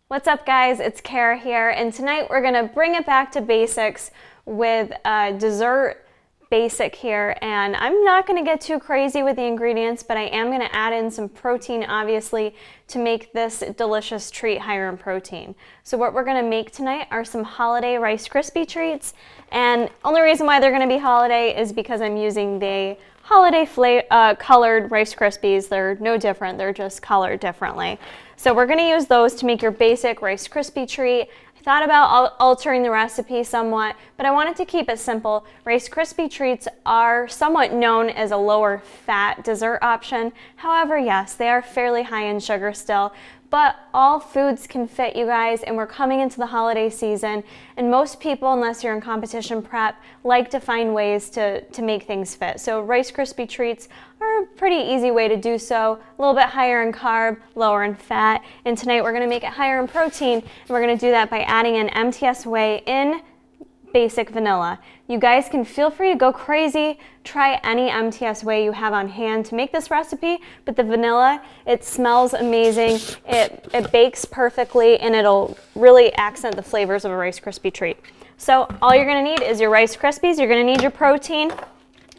What's up guys, it's Kara here, and tonight we're gonna bring it back to basics with a dessert basic here, and I'm not gonna get too crazy with the ingredients, but I am gonna add in some protein obviously to make this delicious treat higher in protein. So what we're gonna make tonight are some holiday Rice Krispie treats, and only reason why they're gonna be holiday is because I'm using the holiday colored Rice Krispies. They're no different, they're just colored differently. So we're gonna use those to make your basic Rice Krispie treat. I thought about altering the recipe somewhat, but I wanted to keep it simple. Rice Krispie treats are somewhat known as a lower fat dessert option. However, yes, they are fairly high in sugar still, but all foods can fit, you guys, and we're coming into the holiday season, and most people, unless you're in competition prep, like to find ways to make things fit. So Rice Krispie treats are a pretty easy way to do so, a little bit higher in carb, lower in fat, and tonight we're gonna make it higher in protein, and we're gonna do that by adding in MTS Whey in basic vanilla. You guys can feel free to go crazy, try any MTS Whey you have on hand to make this recipe, but the vanilla, it smells amazing, it bakes perfectly, and it'll really accent the flavors of a Rice Krispie treat. So all you're gonna need is your Rice Krispies, you're gonna need your protein.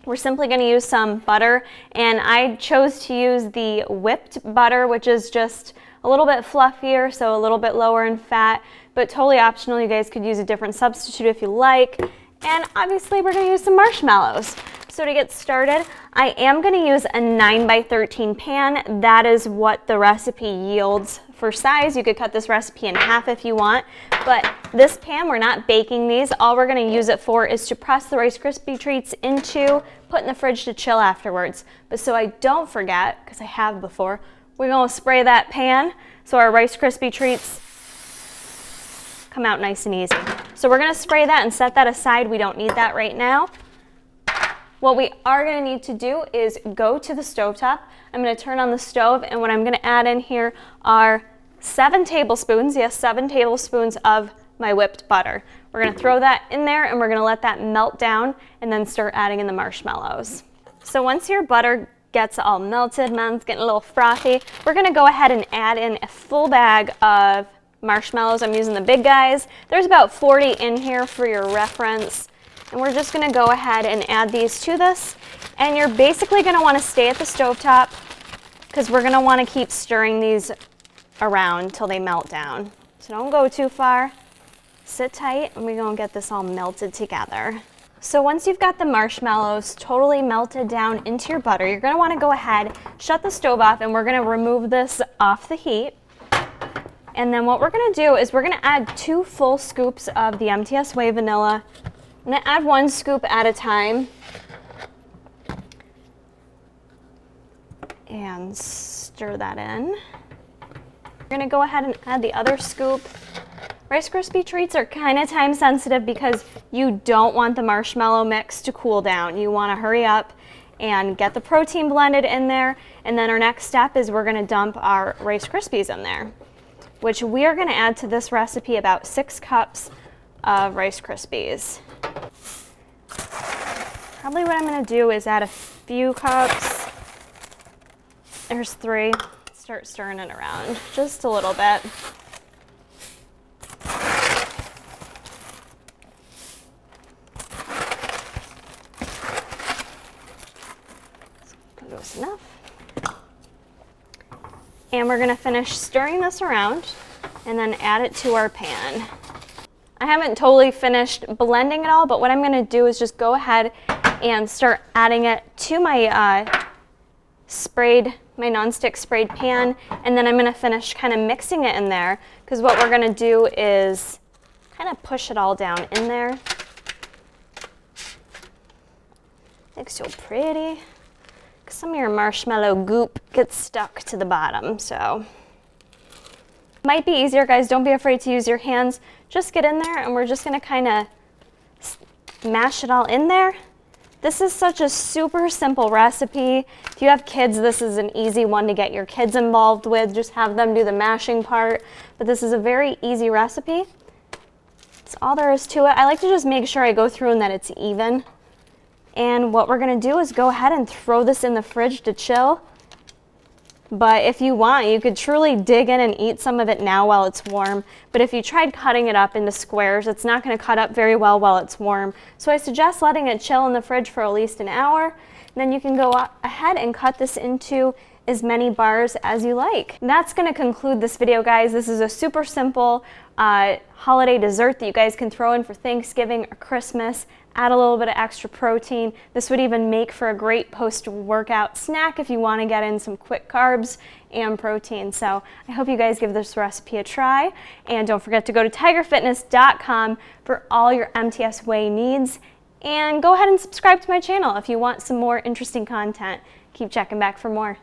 We're simply gonna use some butter, and I chose to use the whipped butter, which is just a little bit fluffier, so a little bit lower in fat, but totally optional. You guys could use a different substitute if you like. And obviously we're gonna use some marshmallows. So to get started, I am gonna use a 9x13 pan. That is what the recipe yields for size. You could cut this recipe in half if you want, but this pan, we're not baking these. All we're gonna use it for is to press the Rice Krispie treats into, put in the fridge to chill afterwards. But so I don't forget, because I have before, we're gonna spray that pan so our Rice Krispie treats come out nice and easy. So we're gonna spray that and set that aside. We don't need that right now. What we are gonna need to do is go to the stovetop. I'm gonna turn on the stove, and what I'm gonna add in here are 7 tablespoons, yes, 7 tablespoons of my whipped butter. We're gonna throw that in there, and we're gonna let that melt down, and then start adding in the marshmallows. So once your butter gets all melted, mine's getting a little frothy, we're gonna go ahead and add in a full bag of marshmallows. I'm using the big guys. There's about 40 in here for your reference. And we're just gonna go ahead and add these to this. And you're basically gonna wanna stay at the stovetop because we're gonna wanna keep stirring these around till they melt down. So don't go too far. Sit tight, and we're gonna get this all melted together. So once you've got the marshmallows totally melted down into your butter, you're gonna wanna go ahead, shut the stove off, and we're gonna remove this off the heat. And then what we're gonna do is we're gonna add 2 full scoops of the MTS Whey vanilla. I'm gonna add 1 scoop at a time. And stir that in. We're gonna go ahead and add the other scoop. Rice Krispie treats are kind of time sensitive because you don't want the marshmallow mix to cool down. You wanna hurry up and get the protein blended in there. And then our next step is we're gonna dump our Rice Krispies in there, which we are gonna add to this recipe about 6 cups of Rice Krispies. Probably what I'm gonna do is add a few cups. There's 3. Start stirring it around just a little bit. That goes enough. And we're gonna finish stirring this around and then add it to our pan. I haven't totally finished blending it all, but what I'm gonna do is just go ahead and start adding it to my my nonstick sprayed pan, and then I'm gonna finish kind of mixing it in there, because what we're gonna do is kind of push it all down in there. Looks so pretty. Some of your marshmallow goop gets stuck to the bottom, so. Might be easier, guys, don't be afraid to use your hands. Just get in there, and we're just gonna kind of mash it all in there. This is such a super simple recipe. If you have kids, this is an easy one to get your kids involved with. Just have them do the mashing part. But this is a very easy recipe. That's all there is to it. I like to just make sure I go through and that it's even. And what we're gonna do is go ahead and throw this in the fridge to chill. But if you want, you could truly dig in and eat some of it now while it's warm. But if you tried cutting it up into squares, it's not going to cut up very well while it's warm. So I suggest letting it chill in the fridge for at least an hour. And then you can go ahead and cut this into as many bars as you like. And that's going to conclude this video, guys. This is a super simple holiday dessert that you guys can throw in for Thanksgiving or Christmas. Add a little bit of extra protein. This would even make for a great post-workout snack if you want to get in some quick carbs and protein. So I hope you guys give this recipe a try. And don't forget to go to tigerfitness.com for all your MTS Whey needs. And go ahead and subscribe to my channel if you want some more interesting content. Keep checking back for more.